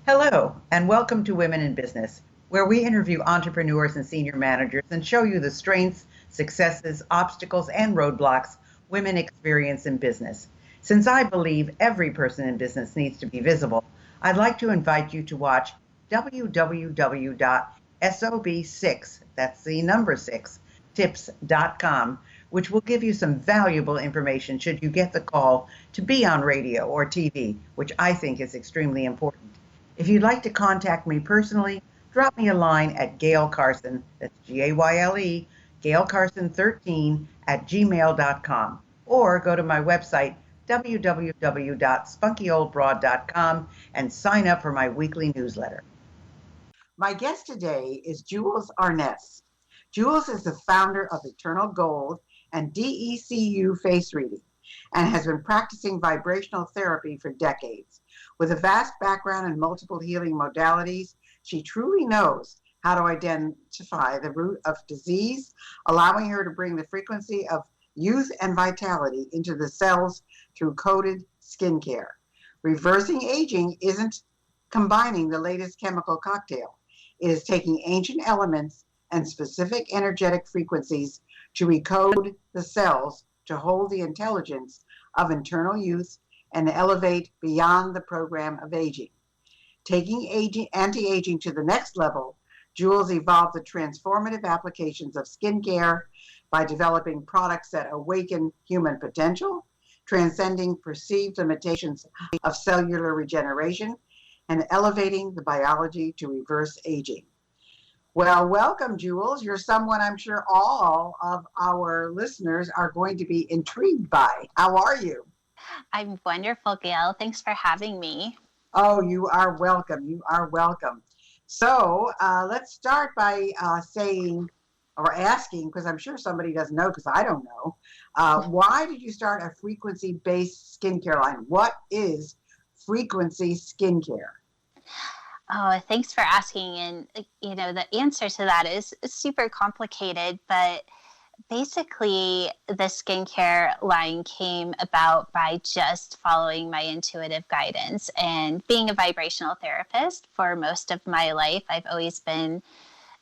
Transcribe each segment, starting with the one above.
Hello, and welcome to Women in Business, where we interview entrepreneurs and senior managers and show you the strengths, successes, obstacles, and roadblocks women experience in business. Since I believe every person in business needs to be visible, I'd like to invite you to watch www.sob6, that's the number 6, tips.com, which will give you some valuable information should you get the call to be on radio or TV, which I think is extremely important. If you'd like to contact me personally, drop me a line at Gayle Carson, that's Gayle, Gayle Carson 13 at gmail.com, or go to my website, www.spunkyoldbroad.com, and sign up for my weekly newsletter. My guest today is Jewels Arnes. Jewels is the founder of Eternal Gold and DECU face reading and has been practicing vibrational therapy for decades. With a vast background in multiple healing modalities, she truly knows how to identify the root of disease, allowing her to bring the frequency of youth and vitality into the cells through coded skincare. Reversing aging isn't combining the latest chemical cocktail. It is taking ancient elements and specific energetic frequencies to recode the cells to hold the intelligence of internal youth and elevate beyond the program of aging. Taking anti-aging to the next level, Jewels evolved the transformative applications of skincare by developing products that awaken human potential, transcending perceived limitations of cellular regeneration, and elevating the biology to reverse aging. Well, welcome, Jewels. You're someone I'm sure all of our listeners are going to be intrigued by. How are you? I'm wonderful, Gayle. Thanks for having me. Oh, you are welcome. You are welcome. So let's start by saying or asking, because I'm sure somebody doesn't know, because I don't know, why did you start a frequency-based skincare line? What is frequency skincare? Oh, thanks for asking. And, the answer to that is super complicated, but basically the skincare line came about by just following my intuitive guidance. And being a vibrational therapist for most of my life, I've always been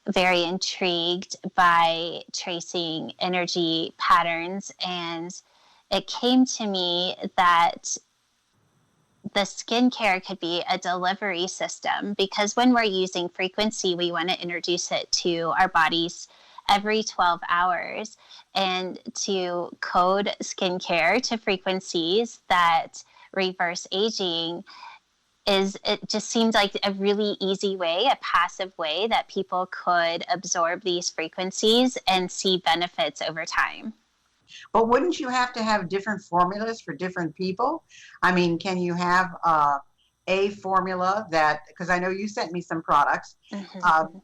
very intrigued by tracing energy patterns. And it came to me that the skincare could be a delivery system, because when we're using frequency, we want to introduce it to our bodies every 12 hours, and to code skincare to frequencies that reverse aging it just seemed like a really easy way, a passive way that people could absorb these frequencies and see benefits over time. But wouldn't you have to have different formulas for different people? I mean, can you have a formula that, because I know you sent me some products. Mm-hmm.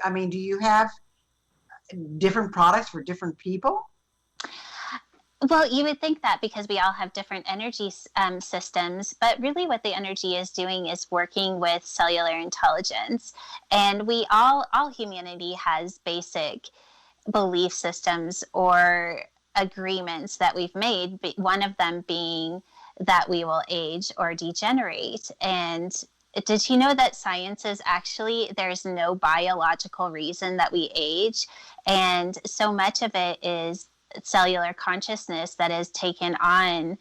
I mean, do you have different products for different people? Well, you would think that, because we all have different energy systems, but really what the energy is doing is working with cellular intelligence. And all humanity has basic belief systems or agreements that we've made, one of them being that we will age or degenerate. And did you know that science is actually, there's no biological reason that we age? And so much of it is cellular consciousness that has taken on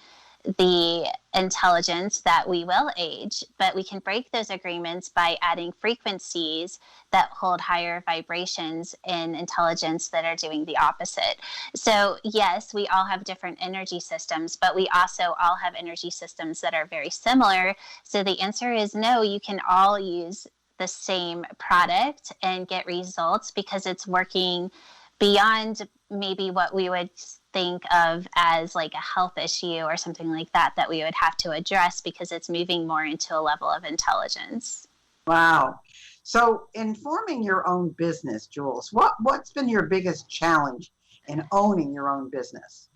the intelligence that we will age. But we can break those agreements by adding frequencies that hold higher vibrations and intelligence that are doing the opposite. So yes, we all have different energy systems, but we also all have energy systems that are very similar. So the answer is no, you can all use the same product and get results, because it's working beyond maybe what we would think of as like a health issue or something like that we would have to address, because it's moving more into a level of intelligence. Wow. So in forming your own business, Jewels, what's been your biggest challenge in owning your own business?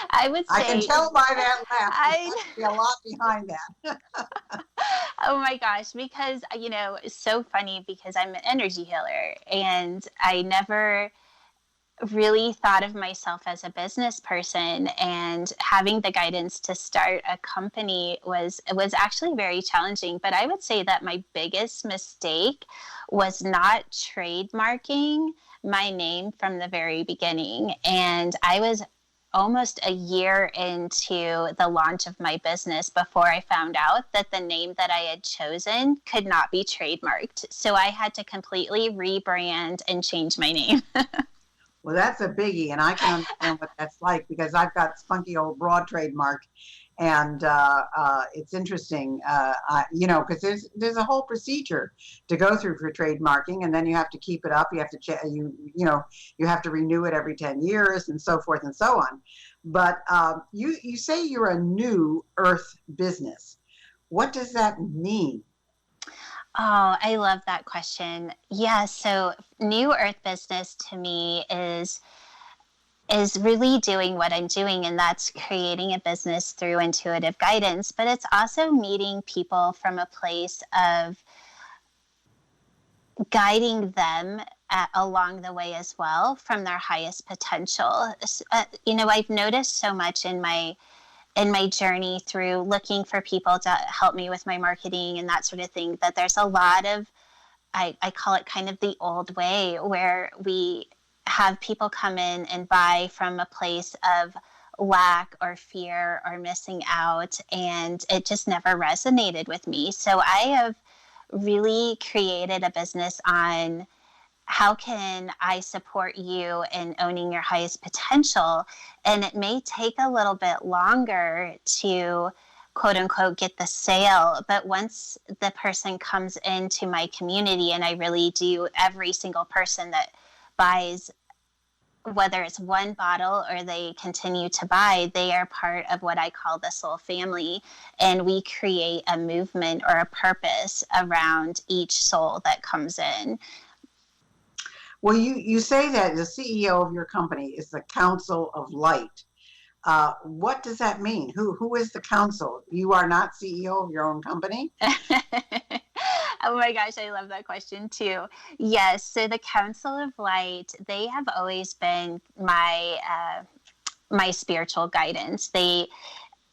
I would say, I can tell by that laugh. There must be a lot behind that. Oh my gosh, because, it's so funny, because I'm an energy healer, and I never really thought of myself as a business person, and having the guidance to start a company was actually very challenging. But I would say that my biggest mistake was not trademarking my name from the very beginning. And I was almost a year into the launch of my business before I found out that the name that I had chosen could not be trademarked. So I had to completely rebrand and change my name. Well, that's a biggie, and I can understand what that's like because I've got spunky old broad trademark, and it's interesting, because there's a whole procedure to go through for trademarking, and then you have to keep it up. You have to you have to renew it every 10 years, and so forth and so on. But you say you're a new Earth business. What does that mean? Oh, I love that question. Yeah, so New Earth business to me is really doing what I'm doing, and that's creating a business through intuitive guidance, but it's also meeting people from a place of guiding them along the way as well from their highest potential. I've noticed so much in my journey through looking for people to help me with my marketing and that sort of thing, that there's a lot of, I call it kind of the old way, where we have people come in and buy from a place of lack or fear or missing out, and it just never resonated with me. So I have really created a business on how can I support you in owning your highest potential? And it may take a little bit longer to quote unquote get the sale, but once the person comes into my community, and I really do, every single person that buys, whether it's one bottle or they continue to buy, they are part of what I call the soul family. And we create a movement or a purpose around each soul that comes in. Well, you say that the CEO of your company is the Council of Light. What does that mean? Who is the council? You are not CEO of your own company? Oh my gosh, I love that question too. Yes, so the Council of Light, they have always been my spiritual guidance. They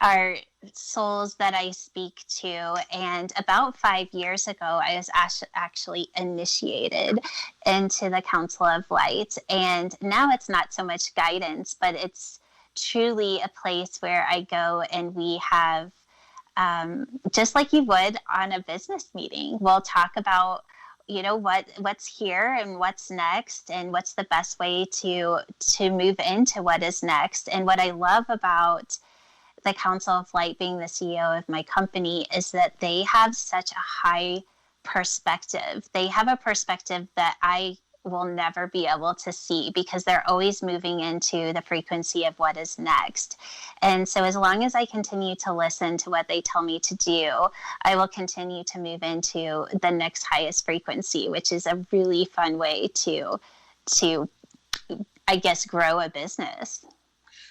are souls that I speak to. And about 5 years ago, I was actually initiated into the Council of Light. And now it's not so much guidance, but it's truly a place where I go and we have, just like you would on a business meeting, we'll talk about what's here and what's next and what's the best way to move into what is next. And what I love about the Council of Light, being the CEO of my company, is that they have such a high perspective. They have a perspective that I will never be able to see because they're always moving into the frequency of what is next. And so as long as I continue to listen to what they tell me to do, I will continue to move into the next highest frequency, which is a really fun way to I guess, grow a business.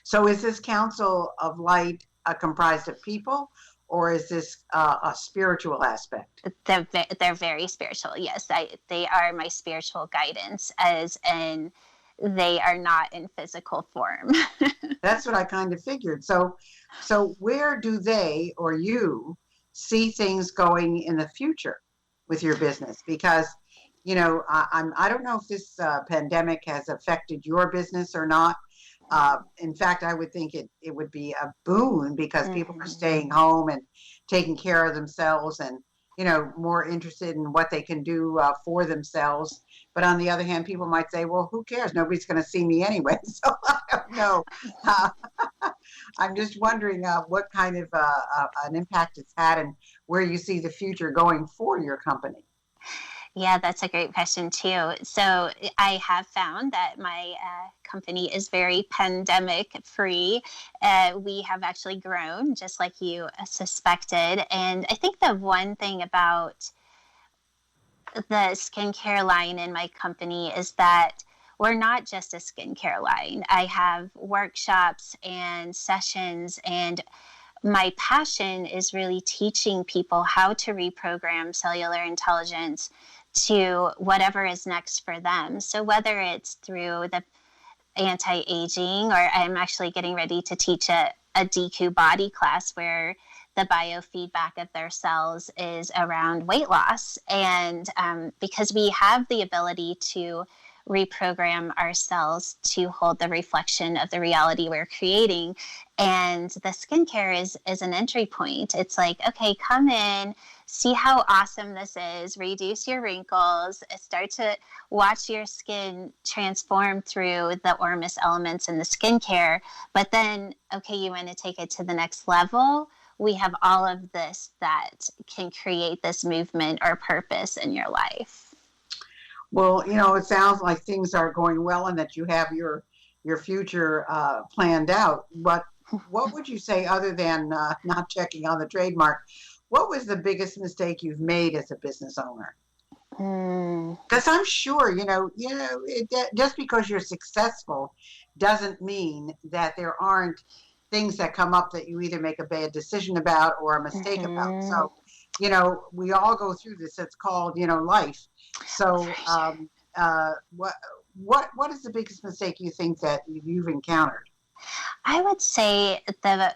So is this Council of Light comprised of people, or is this a spiritual aspect? They're very spiritual. Yes, they are my spiritual guidance, as in they are not in physical form. That's what I kind of figured. So where do they or you see things going in the future with your business? Because I don't know if this pandemic has affected your business or not. In fact, I would think it would be a boon because people are staying home and taking care of themselves and, more interested in what they can do for themselves. But on the other hand, people might say, well, who cares? Nobody's going to see me anyway. So I don't know. I'm just wondering what kind of an impact it's had and where you see the future going for your company. Yeah, that's a great question too. So I have found that my company is very pandemic free. We have actually grown just like you suspected. And I think the one thing about the skincare line in my company is that we're not just a skincare line. I have workshops and sessions, and my passion is really teaching people how to reprogram cellular intelligence to whatever is next for them. So whether it's through anti-aging, or I'm actually getting ready to teach a DQ body class where the biofeedback of their cells is around weight loss. And because we have the ability to reprogram our cells to hold the reflection of the reality we're creating. And the skincare is an entry point. It's like, okay, come in, see how awesome this is, reduce your wrinkles, start to watch your skin transform through the Ormus elements in the skincare. But then, okay, you want to take it to the next level. We have all of this that can create this movement or purpose in your life. Well, it sounds like things are going well and that you have your future planned out. But what would you say, other than not checking on the trademark, what was the biggest mistake you've made as a business owner? Because I'm sure, just because you're successful doesn't mean that there aren't things that come up that you either make a bad decision about or a mistake about. So, we all go through this. It's called, life. So, what is the biggest mistake you think that you've encountered? I would say the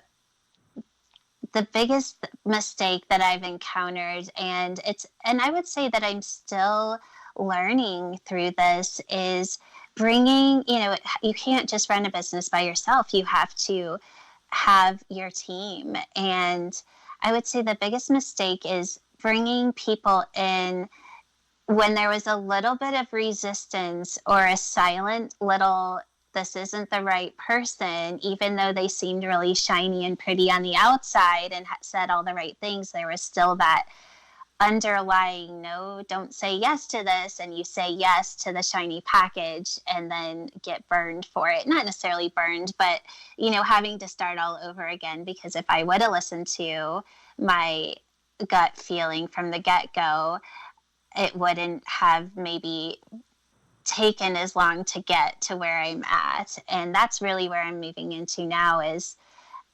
biggest mistake that I've encountered, and I would say that I'm still learning through this, is bringing, you can't just run a business by yourself. You have to have your team. And I would say the biggest mistake is bringing people in when there was a little bit of resistance or a silent little, this isn't the right person, even though they seemed really shiny and pretty on the outside and said all the right things. There was still that underlying, no, don't say yes to this, and you say yes to the shiny package and then get burned for it. Not necessarily burned, but having to start all over again, because if I would have listened to my gut feeling from the get-go, it wouldn't have maybe taken as long to get to where I'm at. And that's really where I'm moving into now, is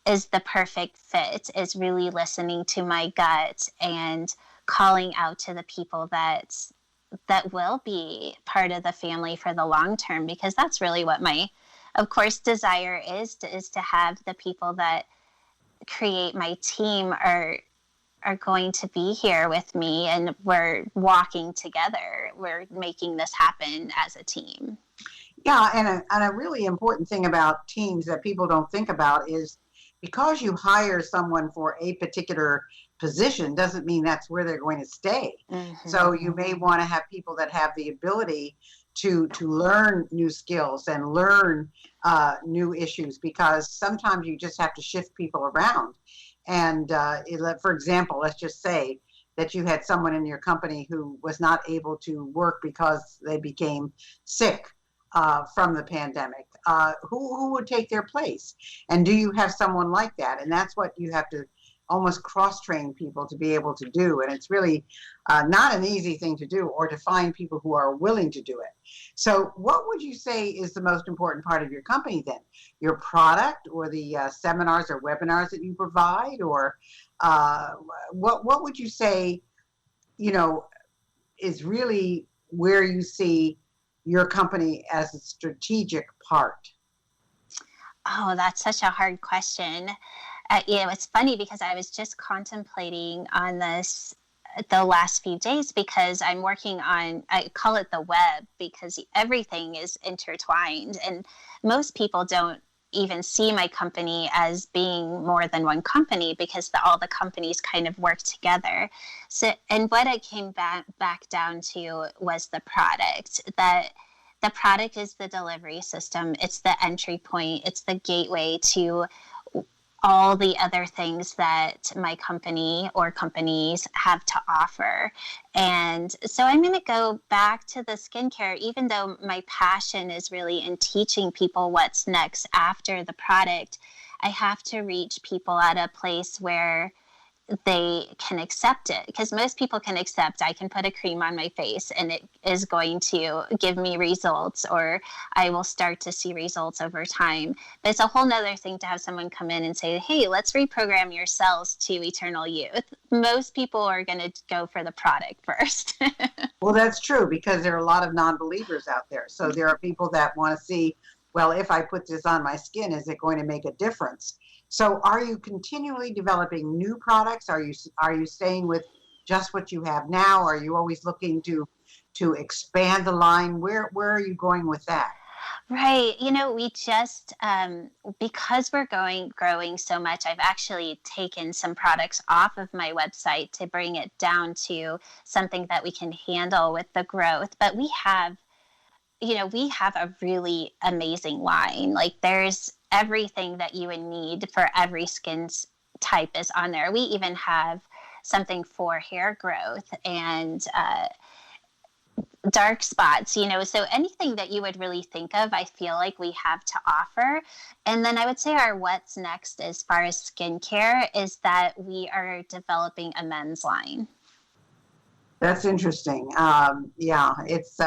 the perfect fit, is really listening to my gut and calling out to the people that will be part of the family for the long term, because that's really what my, of course, desire is to have the people that create my team are going to be here with me, and we're walking together. We're making this happen as a team. Yeah, and a really important thing about teams that people don't think about is, because you hire someone for a particular position doesn't mean that's where they're going to stay. Mm-hmm. So you may want to have people that have the ability to learn new skills and learn new issues, because sometimes you just have to shift people around. And for example, let's just say that you had someone in your company who was not able to work because they became sick from the pandemic. Who would take their place? And do you have someone like that? And that's what you have to almost cross-train people to be able to do. And it's really not an easy thing to do, or to find people who are willing to do it. So what would you say is the most important part of your company then? Your product, or the seminars or webinars that you provide? Or what would you say, is really where you see your company as a strategic part? Oh, that's such a hard question. It's funny, because I was just contemplating on this the last few days, because I'm working on, I call it the web, because everything is intertwined, and most people don't even see my company as being more than one company, because all the companies kind of work together. So, and what I came back down to was the product. That the product is the delivery system. It's the entry point. It's the gateway to all the other things that my company or companies have to offer. And so I'm going to go back to the skincare, even though my passion is really in teaching people what's next after the product. I have to reach people at a place where they can accept it, because most people can accept, I can put a cream on my face and it is going to give me results, or I will start to see results over time. But it's a whole nother thing to have someone come in and say, hey, let's reprogram your cells to eternal youth. Most people are going to go for the product first. Well, that's true, because there are a lot of non-believers out there. So there are people that want to see well, if I put this on my skin, is it going to make a difference? So are you continually developing new products? Are you staying with just what you have now? Are you always looking to expand the line? Where are you going with that? Right. We just, because we're growing so much, I've actually taken some products off of my website to bring it down to something that we can handle with the growth. But we have a really amazing line. Like, there's everything that you would need for every skin type is on there. We even have something for hair growth and dark spots, so anything that you would really think of, I feel like we have to offer. And then I would say our what's next as far as skincare is that we are developing a men's line. That's interesting. Yeah, it's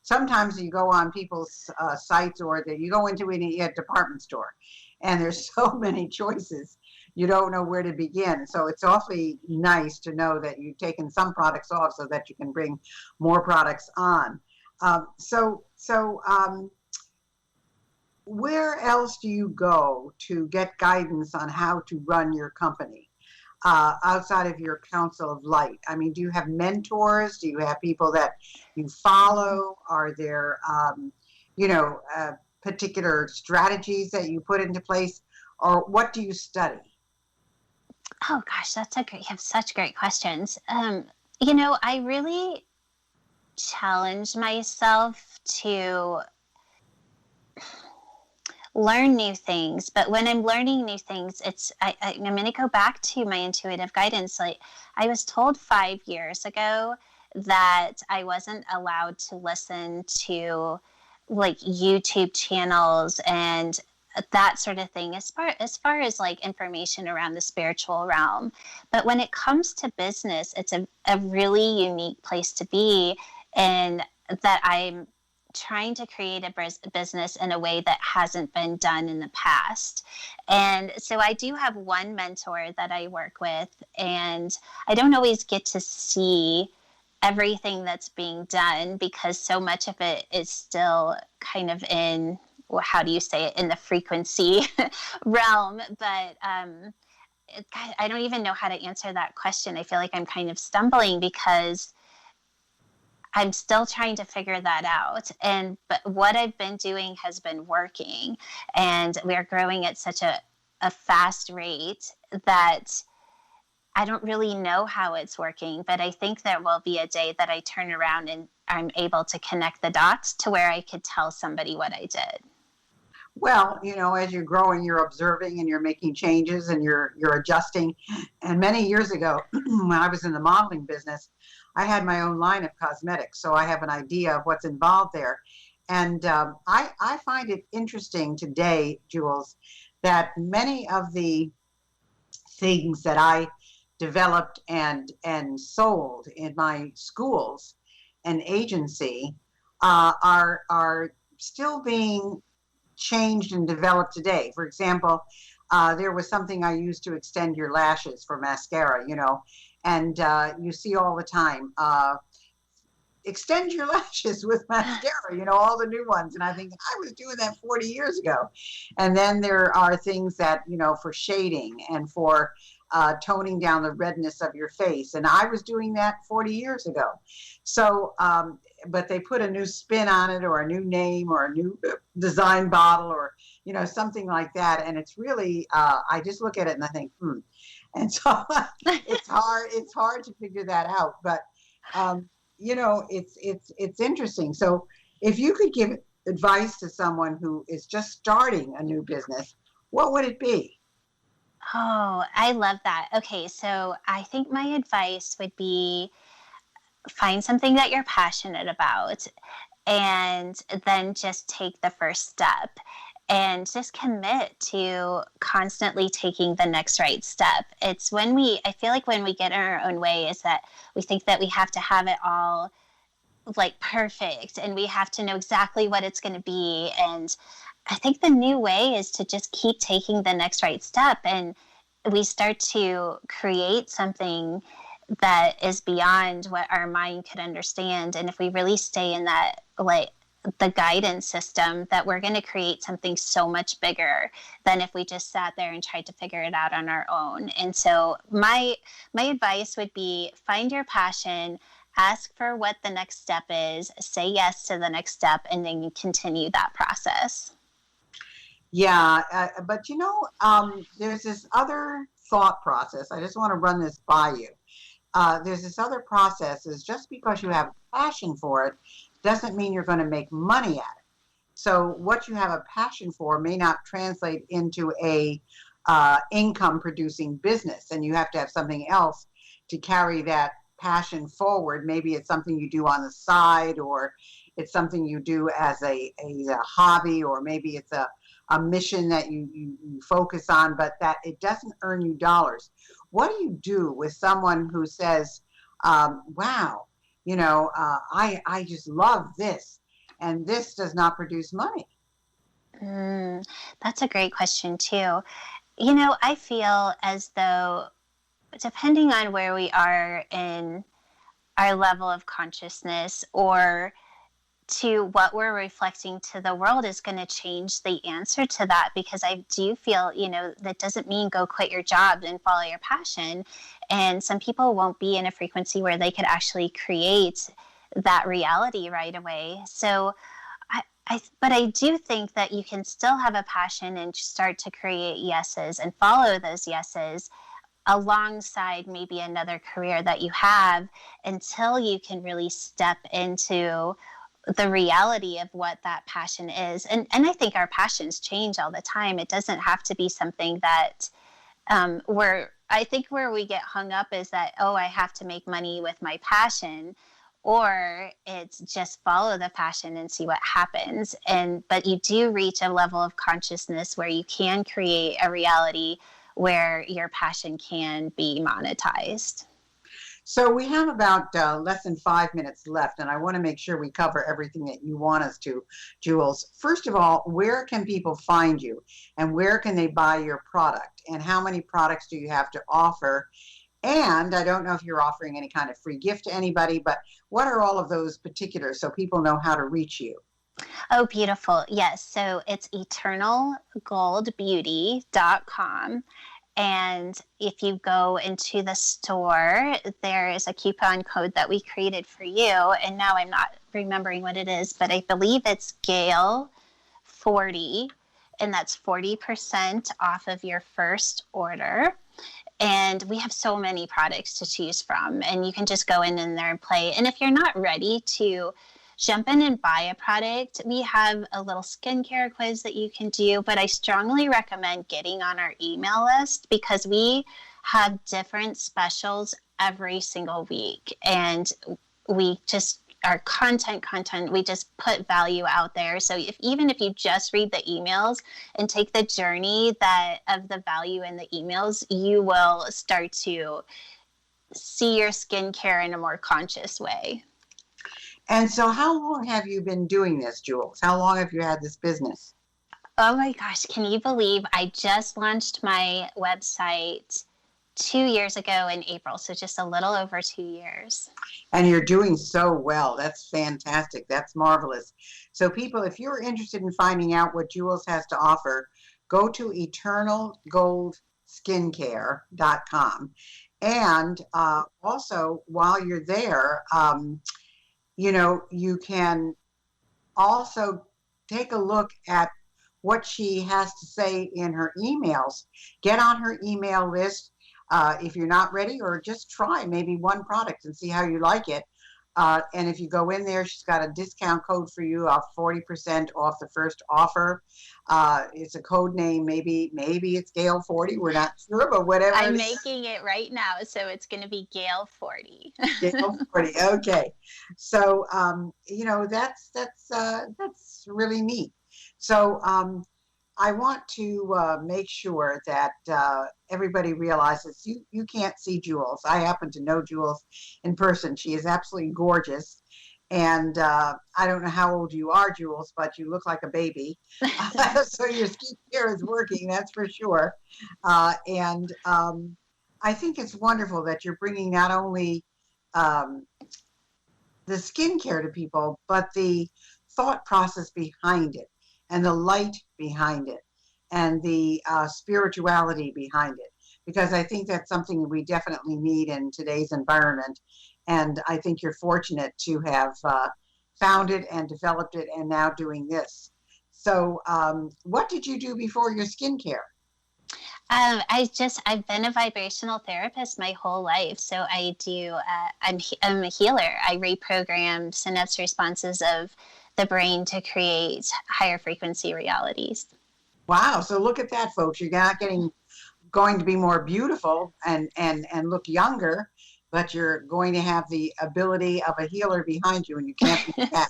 sometimes you go on people's sites, or that you go into a department store, and there's so many choices, you don't know where to begin. So it's awfully nice to know that you've taken some products off so that you can bring more products on. So where else do you go to get guidance on how to run your company? Outside of your council of light? I mean, do you have mentors? Do you have people that you follow? Are there, particular strategies that you put into place, or what do you study? Oh gosh, you have such great questions. I really challenge myself to learn new things, but when I'm learning new things, I'm going to go back to my intuitive guidance. Like, I was told 5 years ago that I wasn't allowed to listen to like YouTube channels and that sort of thing, as far as like information around the spiritual realm. But when it comes to business, it's a really unique place to be, and that I'm trying to create a business in a way that hasn't been done in the past. And so I do have one mentor that I work with, and I don't always get to see everything that's being done because so much of it is still kind of in, well, how do you say it, in the frequency realm. But I don't even know how to answer that question. I feel like I'm kind of stumbling because I'm still trying to figure that out. But what I've been doing has been working, and we're growing at such a fast rate that I don't really know how it's working, but I think there will be a day that I turn around and I'm able to connect the dots to where I could tell somebody what I did. Well, as you're growing, you're observing and you're making changes and you're adjusting. And many years ago, when I was in the modeling business, I had my own line of cosmetics, so I have an idea of what's involved there. And I find it interesting today, Jewels, that many of the things that I developed and sold in my schools and agency are still being changed and developed today. For example, there was something I used to extend your lashes for mascara, and you see all the time, extend your lashes with mascara, all the new ones. And I think I was doing that 40 years ago. And then there are things that, for shading and for toning down the redness of your face. And I was doing that 40 years ago. So, but they put a new spin on it, or a new name, or a new design bottle, or, something like that. And it's really, I just look at it and I think, And so it's hard to figure that out. But, it's interesting. So if you could give advice to someone who is just starting a new business, what would it be? Oh, I love that. Okay, so I think my advice would be find something that you're passionate about, and then just take the first step and just commit to constantly taking the next right step. It's I feel like when we get in our own way is that we think that we have to have it all like perfect and we have to know exactly what it's going to be. And I think the new way is to just keep taking the next right step, and we start to create something that is beyond what our mind could understand. And if we really stay in that, like the guidance system that we're going to create something so much bigger than if we just sat there and tried to figure it out on our own. And so my advice would be, find your passion, ask for what the next step is, say yes to the next step, and then you continue that process. Yeah, but there's this other thought process. I just want to run this by you. There's this other process is just because you have a passion for it doesn't mean you're going to make money at it. So what you have a passion for may not translate into a income producing business, and you have to have something else to carry that passion forward. Maybe it's something you do on the side, or it's something you do as a hobby, or maybe it's a mission that you focus on, but that it doesn't earn you dollars. What do you do with someone who says, wow, I just love this, and this does not produce money? That's a great question too. I feel as though, depending on where we are in our level of consciousness or to what we're reflecting to the world, is going to change the answer to that. Because I do feel, that doesn't mean go quit your job and follow your passion. And some people won't be in a frequency where they could actually create that reality right away. So but I do think that you can still have a passion and start to create yeses and follow those yeses alongside maybe another career that you have, until you can really step into the reality of what that passion is. And I think our passions change all the time. It doesn't have to be something that I think where we get hung up is that, I have to make money with my passion, or it's just follow the passion and see what happens. But you do reach a level of consciousness where you can create a reality where your passion can be monetized. So we have about less than 5 minutes left, and I want to make sure we cover everything that you want us to, Jewels. First of all, where can people find you, and where can they buy your product, and how many products do you have to offer? And I don't know if you're offering any kind of free gift to anybody, but what are all of those particulars so people know how to reach you? Oh, beautiful. Yes. So it's eternalgoldbeauty.com. And if you go into the store, there is a coupon code that we created for you. And now I'm not remembering what it is, but I believe it's Gayle 40. And that's 40% off of your first order. And we have so many products to choose from. And you can just go in there and play. And if you're not ready to jump in and buy a product, we have a little skincare quiz that you can do. But I strongly recommend getting on our email list, because we have different specials every single week. And we just, our content, we just put value out there. So even if you just read the emails and take the journey of the value in the emails, you will start to see your skincare in a more conscious way. And so how long have you been doing this, Jewels? How long have you had this business? Oh my gosh, can you believe I just launched my website 2 years ago in April, so just a little over 2 years. And you're doing so well. That's fantastic. That's marvelous. So people, if you're interested in finding out what Jewels has to offer, go to eternalgoldskincare.com. And also, while you're there, you can also take a look at what she has to say in her emails. Get on her email list if you're not ready, or just try maybe one product and see how you like it. And if you go in there, she's got a discount code for you of 40% off the first offer. It's a code name. Maybe it's Gayle 40. We're not sure, but whatever. I'm making it right now, so it's going to be Gayle 40. Gayle 40. Okay. So that's really neat. So I want to make sure that everybody realizes you can't see Jewels. I happen to know Jewels in person. She is absolutely gorgeous. And I don't know how old you are, Jewels, but you look like a baby. So your skincare is working, that's for sure. And I think it's wonderful that you're bringing not only the skincare to people, but the thought process behind it, and the light behind it, and the spirituality behind it, because I think that's something we definitely need in today's environment. And I think you're fortunate to have found it and developed it and now doing this. So what did you do before your skincare? I've been a vibrational therapist my whole life. So I'm a healer. I reprogram synapse responses of the brain to create higher frequency realities. Wow. So look at that, folks. You're not going to be more beautiful and look younger, but you're going to have the ability of a healer behind you, and you can't be that.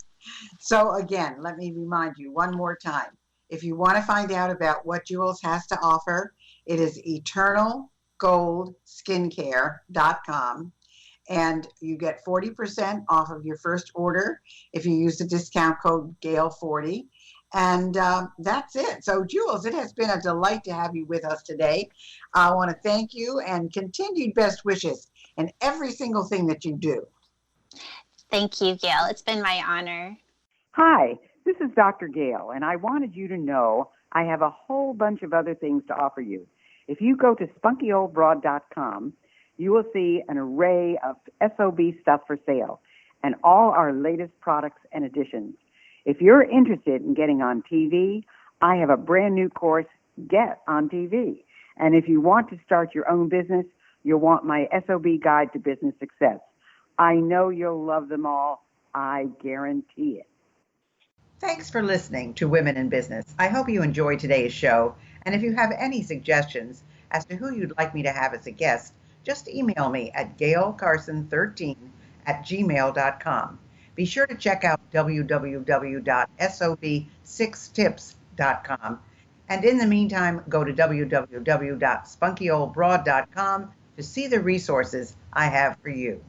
So again, let me remind you one more time. If you want to find out about what Jewels has to offer, it is eternalgoldskincare.com. And you get 40% off of your first order if you use the discount code Gayle40. And that's it. So, Jewels, it has been a delight to have you with us today. I want to thank you and continued best wishes in every single thing that you do. Thank you, Gayle. It's been my honor. Hi, this is Dr. Gayle, and I wanted you to know I have a whole bunch of other things to offer you. If you go to spunkyoldbroad.com, you will see an array of SOB stuff for sale and all our latest products and additions. If you're interested in getting on TV, I have a brand new course, Get on TV. And if you want to start your own business, you'll want my SOB Guide to Business Success. I know you'll love them all. I guarantee it. Thanks for listening to Women in Business. I hope you enjoyed today's show. And if you have any suggestions as to who you'd like me to have as a guest, just email me at gaylecarson13@gmail.com. Be sure to check out www.sob6tips.com. And in the meantime, go to www.spunkyoldbroad.com to see the resources I have for you.